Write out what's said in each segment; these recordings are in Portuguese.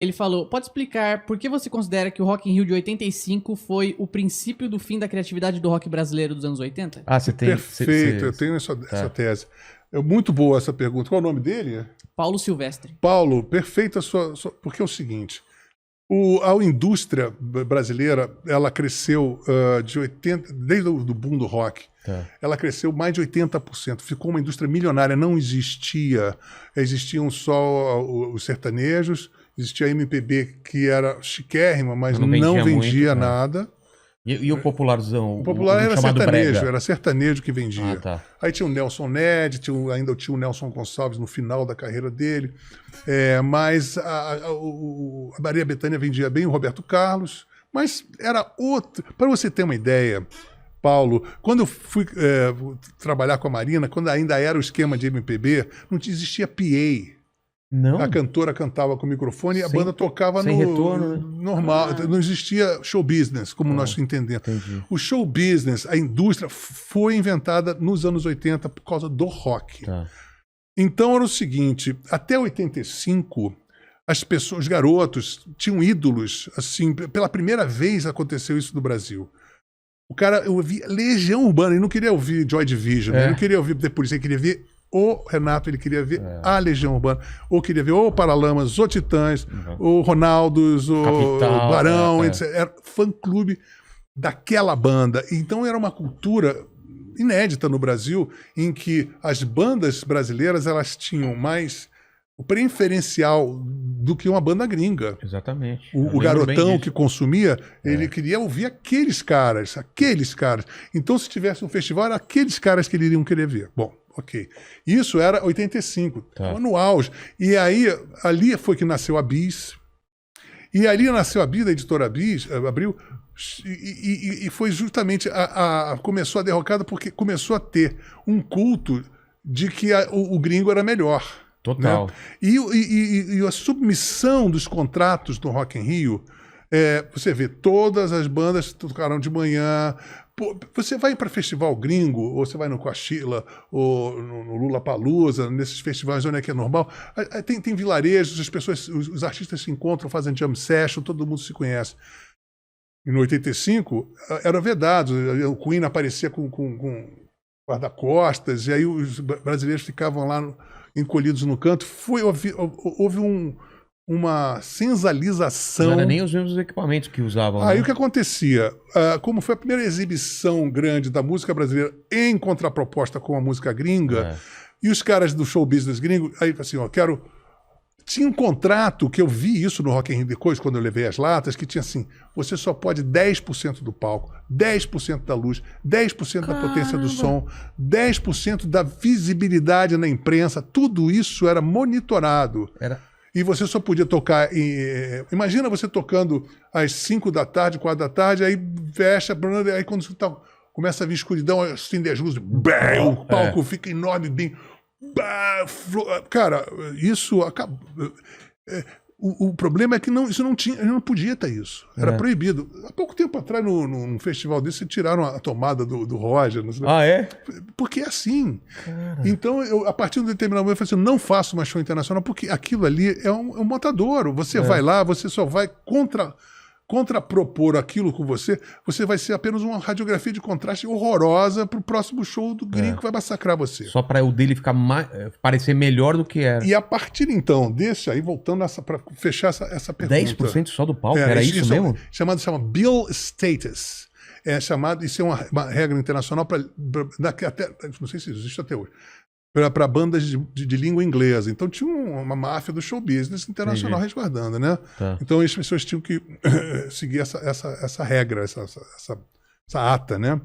Ele falou, pode explicar por que você considera que o Rock in Rio de 85 foi o princípio do fim da criatividade do rock brasileiro dos anos 80? Ah, você tem... Perfeito, eu tenho essa tese. É muito boa essa pergunta. Qual é o nome dele? Paulo Silvestre. Paulo, perfeita a sua... Porque é o seguinte, a indústria brasileira, ela cresceu de 80... Desde o boom do rock, ela cresceu mais de 80%. Ficou uma indústria milionária, não existia. Existiam só os sertanejos, existia a MPB, que era chiquérrima, mas não vendia muito, nada. E o popularzão? O popular era sertanejo, brega. era sertanejo que vendia. Ah, tá. Aí tinha o Nelson Ned, ainda tinha o Nelson Gonçalves no final da carreira dele. Mas a Maria Bethânia vendia bem, o Roberto Carlos. Mas era outro. Para você ter uma ideia, Paulo, quando eu fui trabalhar com a Marina, quando ainda era o esquema de MPB, não existia PA. Não? A cantora cantava com o microfone e a banda tocava sem retorno, né? normal. Não existia show business, como nós entendemos. Entendi. O show business, a indústria, foi inventada nos anos 80 por causa do rock. Tá. Então era o seguinte, até 85, as pessoas, os garotos, tinham ídolos, assim, pela primeira vez aconteceu isso no Brasil. O cara ouvia Legião Urbana, ele não queria ouvir Joy Division, ele não queria ouvir The Police, ele queria ver o Renato, ele queria ver a Legião Urbana, ou queria ver o Paralamas, o Titãs, o Ronaldos, o Capital, Barão, etc. Era fã-clube daquela banda. Então era uma cultura inédita no Brasil, em que as bandas brasileiras elas tinham mais o preferencial do que uma banda gringa. Exatamente. O garotão que consumia, ele queria ouvir aqueles caras. Então, se tivesse um festival, era aqueles caras que eles iriam querer ver. Bom, ok. Isso era 85, no auge. E aí, ali foi que nasceu a Bis. E ali nasceu a Bis, a editora Bis, Abril, e foi justamente começou a derrocada porque começou a ter um culto de que o gringo era melhor. Total. Né? E a submissão dos contratos do Rock in Rio, você vê, todas as bandas tocaram de manhã. Pô, você vai para festival gringo, ou você vai no Coachella, ou no Lollapalooza, nesses festivais onde é que é normal, tem vilarejos, as pessoas, os artistas se encontram, fazem jam session, todo mundo se conhece. E no 85, era vedado, o Queen aparecia com guarda-costas, e aí os brasileiros ficavam lá encolhidos no canto. Houve uma senzalização. Não era nem os mesmos equipamentos que usavam. Aí né? o que acontecia? Como foi a primeira exibição grande da música brasileira em contraproposta com a música gringa, e os caras do show business gringo, aí assim, tinha um contrato, que eu vi isso no Rock in Rio depois, quando eu levei as latas, que tinha assim, você só pode 10% do palco, 10% da luz, 10% da potência do som, 10% da visibilidade na imprensa, tudo isso era monitorado. E você só podia tocar... Imagina você tocando às 5 da tarde, 4 da tarde, aí fecha, aí quando você começa a vir escuridão, acende as luzes, o palco fica enorme, bem... Cara, isso acabou. O problema é que isso não podia ter isso. Era proibido. Há pouco tempo atrás, num festival desse, tiraram a tomada do Roger. Porque é assim. Cara. Então, a partir de um determinado momento, eu falei assim, não faço mais show internacional, porque aquilo ali é um matadouro. Você vai lá, você só vai contrapropor aquilo com você vai ser apenas uma radiografia de contraste horrorosa pro próximo show do gringo que vai massacrar você. Só para o dele ficar parecer melhor do que era. E a partir então desse, aí voltando para fechar essa pergunta. 10% só do palco? Era isso mesmo? Chama Bill Status. Isso é uma regra internacional até, não sei se existe até hoje, para bandas de língua inglesa. Então tinha uma máfia do show business internacional resguardando, né? Então as pessoas tinham que seguir essa regra, essa ata, né?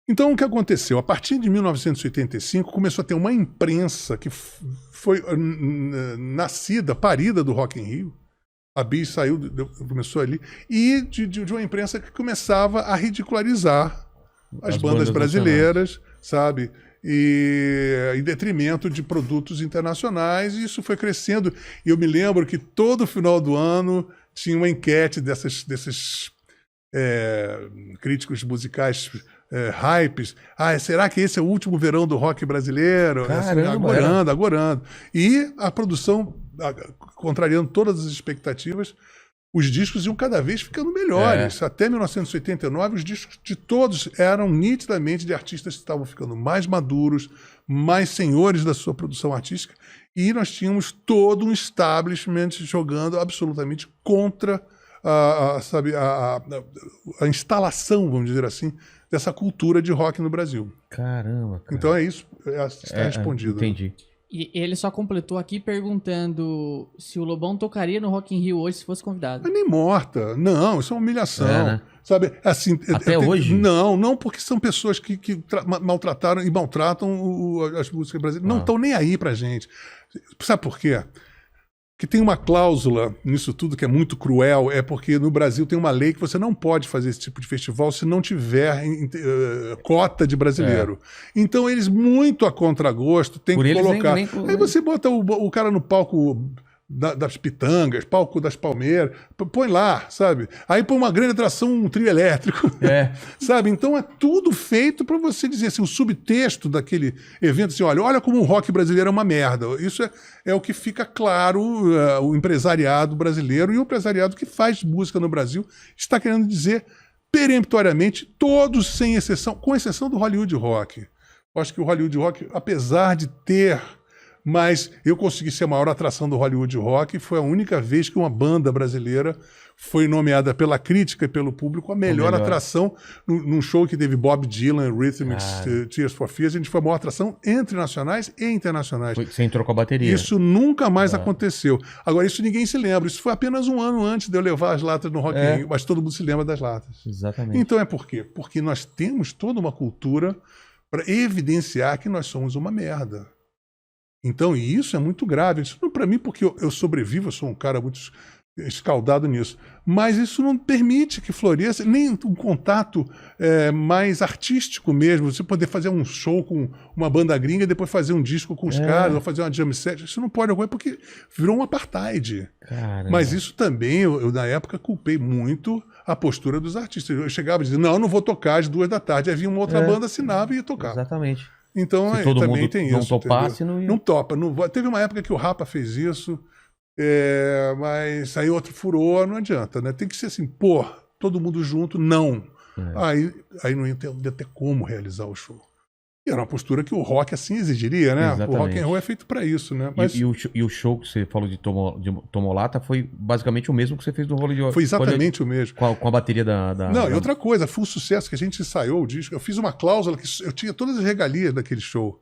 Então o que aconteceu? A partir de 1985 começou a ter uma imprensa que foi parida do Rock in Rio. A Bis começou ali, e de uma imprensa que começava a ridicularizar as bandas brasileiras, sabe? E em detrimento de produtos internacionais, e isso foi crescendo. E eu me lembro que todo final do ano tinha uma enquete desses críticos musicais hypes. Será que esse é o último verão do rock brasileiro? Caramba, assim, agorando. E a produção contrariando todas as expectativas, os discos iam cada vez ficando melhores. Até 1989, os discos de todos eram nitidamente de artistas que estavam ficando mais maduros, mais senhores da sua produção artística, e nós tínhamos todo um establishment jogando absolutamente contra a instalação, vamos dizer assim, dessa cultura de rock no Brasil. Caramba, cara. Então é isso, está respondido. Entendi. E ele só completou aqui perguntando se o Lobão tocaria no Rock in Rio hoje se fosse convidado. Mas nem morta. Não, isso é uma humilhação. Né? Sabe, assim, até hoje? Não, porque são pessoas que maltrataram e maltratam as músicas brasileiras. Não estão nem aí pra gente. Sabe por quê? Que tem uma cláusula nisso tudo que é muito cruel, é porque no Brasil tem uma lei que você não pode fazer esse tipo de festival se não tiver cota de brasileiro. Então eles, muito a contragosto, tem que colocar. Aí você bota o cara no palco das Pitangas, palco das Palmeiras, põe lá, sabe? Aí põe uma grande atração, um trio elétrico, sabe? Então é tudo feito para você dizer assim, o subtexto daquele evento, assim, olha como o rock brasileiro é uma merda. Isso é o que fica claro, o empresariado brasileiro e o empresariado que faz música no Brasil está querendo dizer peremptoriamente, todos sem exceção, com exceção do Hollywood Rock. Eu acho que o Hollywood Rock, apesar de ter... Mas eu consegui ser a maior atração do Hollywood Rock, foi a única vez que uma banda brasileira foi nomeada pela crítica e pelo público a melhor atração num show que teve Bob Dylan, Rhythmics, Tears for Fears. A gente foi a maior atração entre nacionais e internacionais. Você entrou com a bateria. Isso nunca mais aconteceu. Agora, isso ninguém se lembra. Isso foi apenas um ano antes de eu levar as latas no Rock in Rio, mas todo mundo se lembra das latas. Exatamente. Então é por quê? Porque nós temos toda uma cultura para evidenciar que nós somos uma merda. Então, e isso é muito grave. Isso não para mim, porque eu sobrevivo, eu sou um cara muito escaldado nisso. Mas isso não permite que floresça nem um contato mais artístico mesmo. Você poder fazer um show com uma banda gringa e depois fazer um disco com os caras, ou fazer uma jam set. Isso não pode ocorrer porque virou um apartheid. Caramba. Mas isso também, eu na época culpei muito a postura dos artistas. Eu chegava e dizia, não vou tocar às 2 da tarde. Aí vinha uma outra banda, assinava e ia tocar. Exatamente. Então, se todo também mundo tem não isso. Topasse, não ia. Não topa. Não vai. Teve uma época que o Rapa fez isso, mas aí outro furou, não adianta, né? Tem que ser assim, todo mundo junto, não. Aí não ia ter como realizar o show. E era uma postura que o rock assim exigiria, né? Exatamente. O rock and roll é feito para isso, né? Mas... E o show que você falou de Tomolata foi basicamente o mesmo que você fez no Hollywood. Foi exatamente o mesmo. Com a bateria da... Não, e outra coisa, foi um sucesso que a gente ensaiou o disco. Eu fiz uma cláusula que eu tinha todas as regalias daquele show.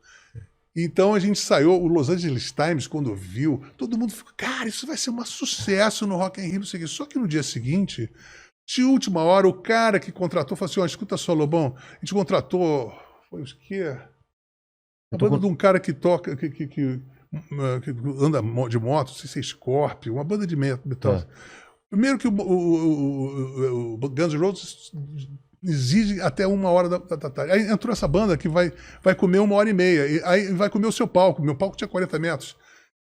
Então a gente ensaiou, o Los Angeles Times, quando viu, todo mundo ficou, cara, isso vai ser um sucesso no Rock in Rio, não sei o quê. Só que no dia seguinte, de última hora, o cara que contratou falou assim, escuta só, Lobão, a gente contratou... Foi o quê? A banda de um cara que toca, que anda de moto, não sei se é Scorpio, uma banda de metal. Primeiro que o Guns N' Roses exige até 1h da tarde. Aí entrou essa banda que vai comer 1h30, aí vai comer o seu palco. Meu palco tinha 40 metros.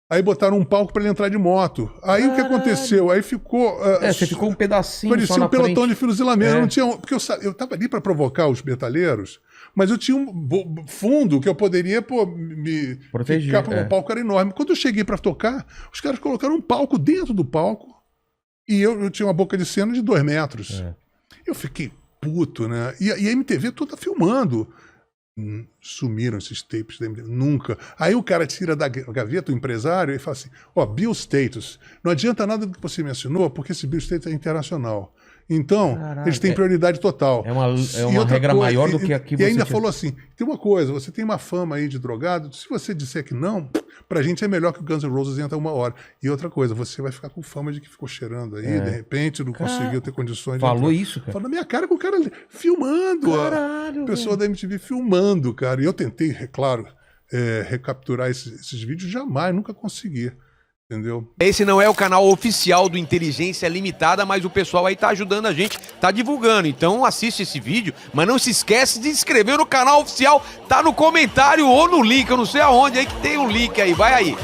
Aí botaram um palco para ele entrar de moto. Aí o que aconteceu? Aí ficou... você ficou um pedacinho parecia só na um pelotão frente. de fuzilamento. Não tinha, porque eu tava ali para provocar os metaleiros, mas eu tinha um fundo que eu poderia me proteger. Ficar, porque o palco era enorme. Quando eu cheguei para tocar, os caras colocaram um palco dentro do palco e eu tinha uma boca de cena de 2 metros. Eu fiquei puto, né? E a MTV toda filmando. Sumiram esses tapes da MTV. Nunca. Aí o cara tira da gaveta, o empresário, e fala assim, Bill Status, não adianta nada do que você me assinou, porque esse Bill Status é internacional. Então, eles têm prioridade total. É uma regra maior do que aqui. E ainda falou assim, tem uma coisa, você tem uma fama aí de drogado, se você disser que não, pra gente é melhor que o Guns N' Roses entra 1 hora. E outra coisa, você vai ficar com fama de que ficou cheirando aí, de repente não conseguiu ter condições de Falou entrar. isso, cara? Falou na minha cara com o cara filmando. Caralho, a pessoa da MTV filmando, cara. E eu tentei, claro, recapturar esses vídeos, jamais, nunca consegui. Entendeu? Esse não é o canal oficial do Inteligência Limitada, mas o pessoal aí tá ajudando a gente, tá divulgando. Então assiste esse vídeo, mas não se esquece de se inscrever no canal oficial, tá no comentário ou no link, eu não sei aonde aí que tem um link aí, vai aí.